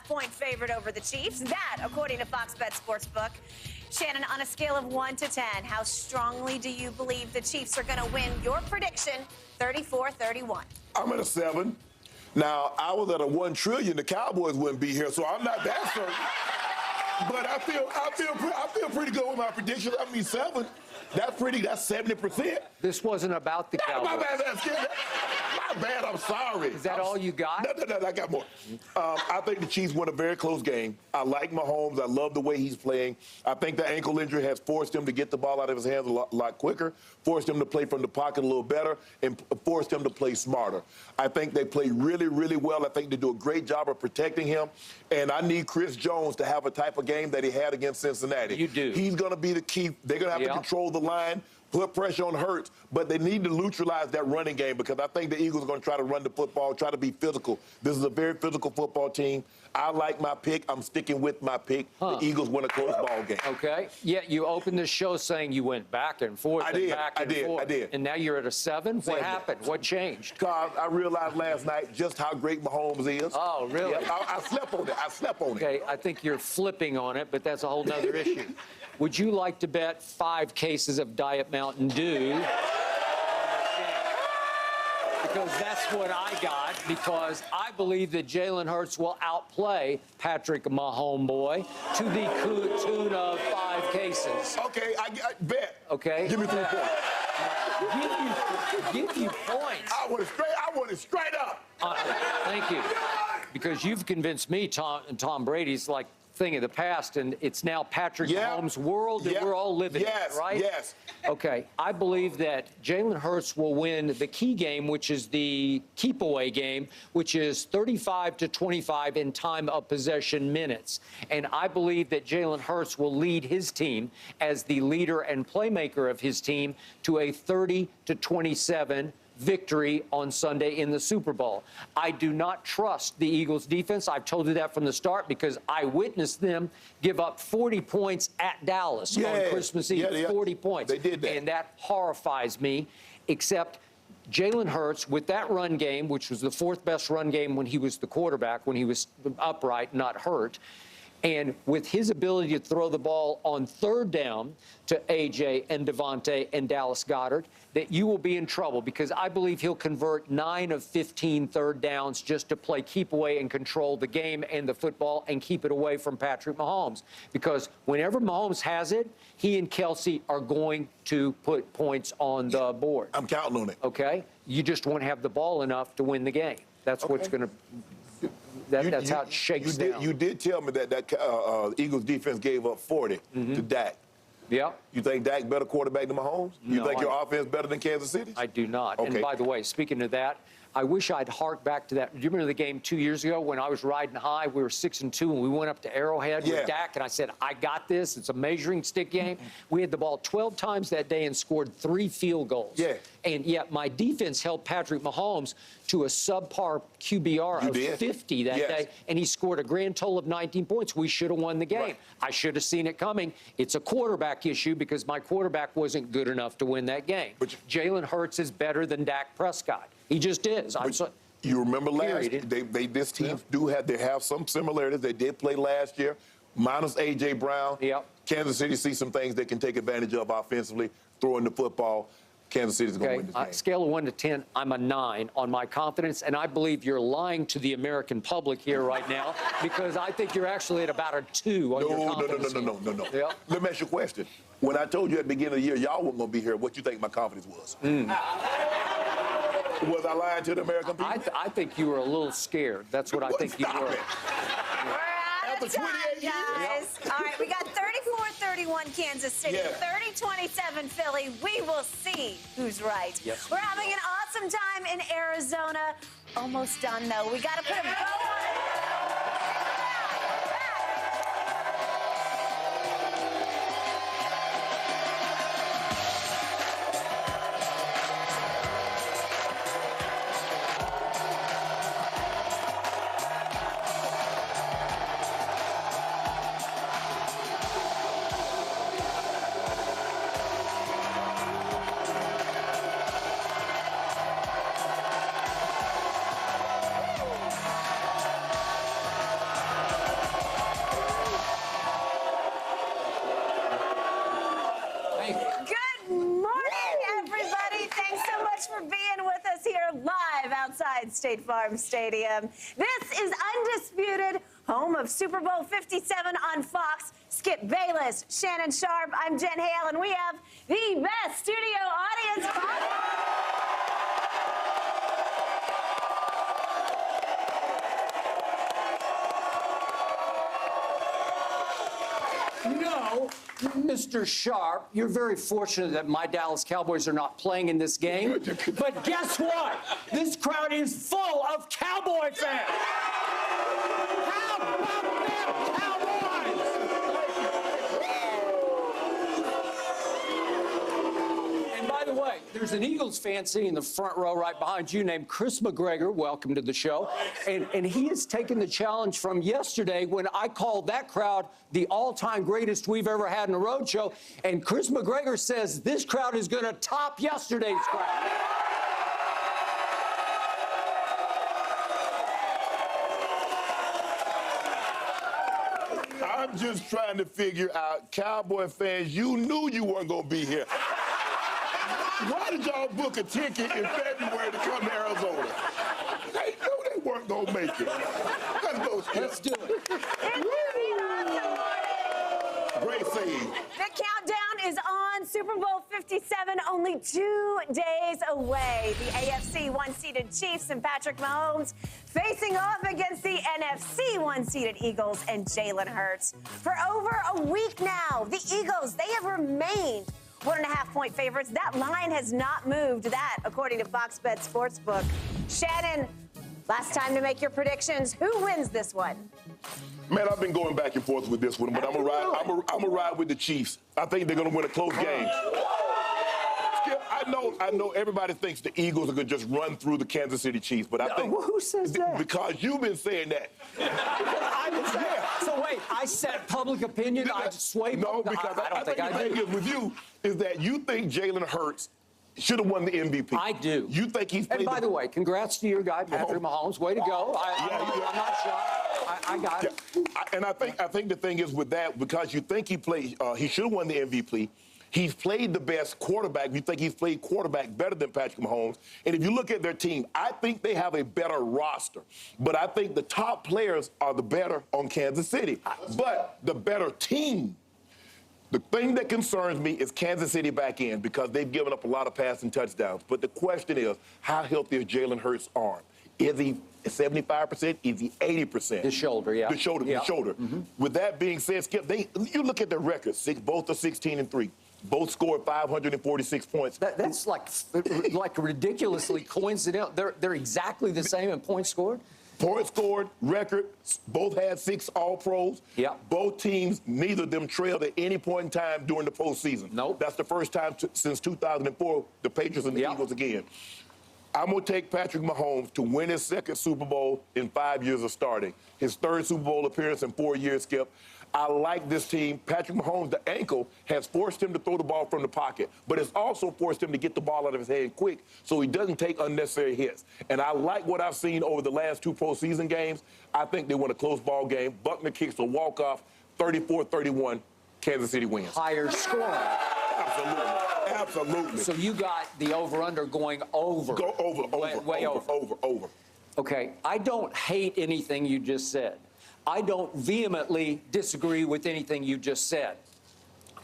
2.5-point favorite over the Chiefs. That, according to Fox Bet Sportsbook. Shannon, on a scale of 1 to 10, how strongly do you believe the Chiefs are going to win? Your prediction, 34-31. I'm at a 7. Now, I was at a 1 trillion. The Cowboys wouldn't be here, so I'm not that certain. But I feel pretty good with my predictions. I mean, 7. That's 70%. This wasn't about the Cowboys. My bad, I'm sorry. Is that all you got? No, I got more. I think the Chiefs won a very close game. I like Mahomes. I love the way he's playing. I think the ankle injury has forced him to get the ball out of his hands a lot quicker, forced him to play from the pocket a little better, and forced him to play smarter. I think they play really, really well. I think they do a great job of protecting him. And I need Chris Jones to have a type of game that he had against Cincinnati. You do. He's going to be the key. They're going to have to control the line, put pressure on Hurts, but they need to neutralize that running game because I think the Eagles are going to try to run the football, try to be physical. This is a very physical football team. I like my pick. I'm sticking with my pick. The Eagles win a close ball game. Okay. Yeah, you opened the show saying you went back and forth. I did. And now you're at a 7? What happened? What changed? Because I realized last night just how great Mahomes is. Oh, really? Yeah, I slept on it. Okay, I think you're flipping on it, but that's a whole nother issue. Would you like to bet 5 cases of Diet Mountain Dew? Because that's what I got, because I believe that Jalen Hurts will outplay Patrick Mahomes to the tune of 5 cases. Okay, I bet. Okay. Give me 3 points. Give you points. I want it straight up. Thank you. Because you've convinced me Tom Brady's like thing of the past, and it's now Patrick Mahomes' world, and we're all living in it, right? Yes. Okay, I believe that Jalen Hurts will win the key game, which is the keep-away game, which is 35-25 in time of possession minutes. And I believe that Jalen Hurts will lead his team as the leader and playmaker of his team to a 30-27 victory on Sunday in the Super Bowl. I do not trust the Eagles defense. I've told you that from the start because I witnessed them give up 40 points at Dallas on Christmas Eve. 40 points. They did that. And that horrifies me, except Jalen Hurts, with that run game, which was the 4th best run game when he was the quarterback, when he was upright, not hurt, and with his ability to throw the ball on 3rd down to A.J. and Devontae and Dallas Goedert, that you will be in trouble because I believe he'll convert 9 of 15 3rd downs just to play keep away and control the game and the football and keep it away from Patrick Mahomes. Because whenever Mahomes has it, he and Kelsey are going to put points on the board. I'm counting on it. Okay? You just won't have the ball enough to win the game. That's what's going to... That's how it shakes down. You did tell me that Eagles defense gave up 40 to Dak. Yeah. You think Dak better quarterback than Mahomes? You No, think your offense better than Kansas City? I do not. Okay. And by the way, speaking of that, I wish I'd hark back to that. Do you remember the game 2 years ago when I was riding high? We were 6-2, and we went up to Arrowhead with Dak, and I said, I got this. It's a measuring stick game. We had the ball 12 times that day and scored 3 field goals. Yeah. And yet my defense held Patrick Mahomes to a subpar QBR of 50 that day, and he scored a grand total of 19 points. We should have won the game. Right. I should have seen it coming. It's a quarterback issue because my quarterback wasn't good enough to win that game. But Jalen Hurts is better than Dak Prescott. He just is. You remember this team they have some similarities. They did play last year, minus A.J. Brown. Yep. Kansas City sees some things they can take advantage of offensively, throwing the football. Kansas City's going to win this game. Scale of 1 to 10, I'm a 9 on my confidence, and I believe you're lying to the American public here right now because I think you're actually at about a 2 on your confidence. No. Yeah. Let me ask you a question. When I told you at the beginning of the year y'all weren't going to be here, what you think my confidence was? Was I lying to the American people? I think you were a little scared. That's what I think you were. We're out of time, guys. All right, we got 34-31 Kansas City, 30-27 Philly. We will see who's right. Yes. We're having an awesome time in Arizona. Almost done, though. We got to put a bow on it. at State Farm Stadium. This is Undisputed, home of Super Bowl 57 on Fox. Skip Bayless, Shannon Sharp, I'm Jen Hale, and we have the best studio audience possible. No, Mr. Sharp, you're very fortunate that my Dallas Cowboys are not playing in this game. But guess what? This crowd is full of Cowboy fans. How about them Cowboys? And by the way, there's an Eagles fan sitting in the front row right behind you named Chris McGregor. Welcome to the show. And he has taken the challenge from yesterday when I called that crowd the all-time greatest we've ever had in a road show. And Chris McGregor says this crowd is going to top yesterday's crowd. I'm just trying to figure out, Cowboy fans, you knew you weren't going to be here. Why did y'all book a ticket in February to come to Arizona? They knew they weren't going to make it. Let's go, Skip. Let's do it. It's gonna be an awesome morning. Great save. The countdown is on. Super Bowl 57, only 2 days away. The AFC one-seeded Chiefs and Patrick Mahomes facing off against the NFC one-seeded Eagles and Jalen Hurts. For over a week now, the Eagles, they have remained 1.5-point favorites. That line has not moved. That, according to Fox Bet Sportsbook. Shannon, last time to make your predictions. Who wins this one? Man, I've been going back and forth with this one, but I'm gonna ride with the Chiefs. I think they're gonna win a close game. Skip, I know everybody thinks the Eagles are gonna just run through the Kansas City Chiefs, but I think Who says that? because you've been saying that. I would say, so wait, I set public opinion. I just sway. No, because I think the thing is with you is that you think Jalen Hurts should have won the MVP. I do. You think he's played And by the way, congrats to your guy, Patrick Mahomes. Way to go. I'm not shocked. I got it. And I think the thing is with that, because you think he should have won the MVP. He's played the best quarterback. You think he's played quarterback better than Patrick Mahomes. And if you look at their team, I think they have a better roster. But I think the top players are the better on Kansas City. But the better team. The thing that concerns me is Kansas City back in because they've given up a lot of passing touchdowns. But the question is, how healthy is Jalen Hurts' arm? Is he 75%? Is he 80%? The shoulder, yeah. The shoulder, yeah. the shoulder. Mm-hmm. With that being said, Skip, you look at their records. Both are 16-3. Both scored 546 points. That's like ridiculously coincidental. They're exactly the same in points scored. Points scored, record, both had 6 All-Pros. Yeah. Both teams, neither of them trailed at any point in time during the postseason. Nope. That's the first time since 2004, the Patriots and the Eagles again. I'm going to take Patrick Mahomes to win his second Super Bowl in 5 years of starting. His third Super Bowl appearance in 4 years, Skip. I like this team. Patrick Mahomes, the ankle, has forced him to throw the ball from the pocket, but it's also forced him to get the ball out of his hand quick so he doesn't take unnecessary hits. And I like what I've seen over the last 2 postseason games. I think they win a close ball game. Buckner kicks a walk-off, 34-31, Kansas City wins. Higher scoring. Absolutely. Absolutely. So you got the over-under going over. Go over, Way over. Okay, I don't hate anything you just said. I don't vehemently disagree with anything you just said.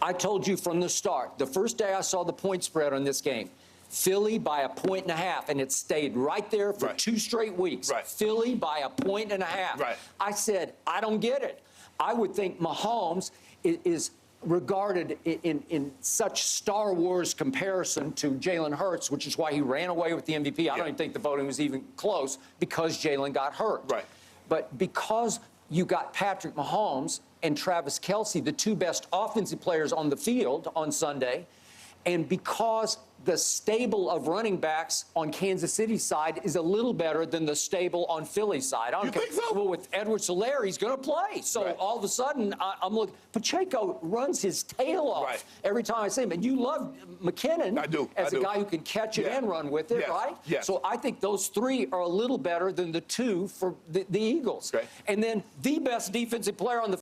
I told you from the start, the first day I saw the point spread on this game, Philly by 1.5 points, and it stayed right there for 2 straight weeks. Right. Philly by 1.5 points. Right. I said, I don't get it. I would think Mahomes is regarded in such Star Wars comparison to Jalen Hurts, which is why he ran away with the MVP. I don't even think the voting was even close because Jalen got hurt. Right. But because you got Patrick Mahomes and Travis Kelce, the 2 best offensive players on the field on Sunday, and because the stable of running backs on Kansas City's side is a little better than the stable on Philly's side. I don't think so? Well, with Edwards-Helaire, he's going to play. So all of a sudden, I'm looking. Pacheco runs his tail off every time I see him. And you love McKinnon as a guy who can catch it and run with it, right? Yes. So I think those 3 are a little better than the 2 for the Eagles. Okay. And then the best defensive player on the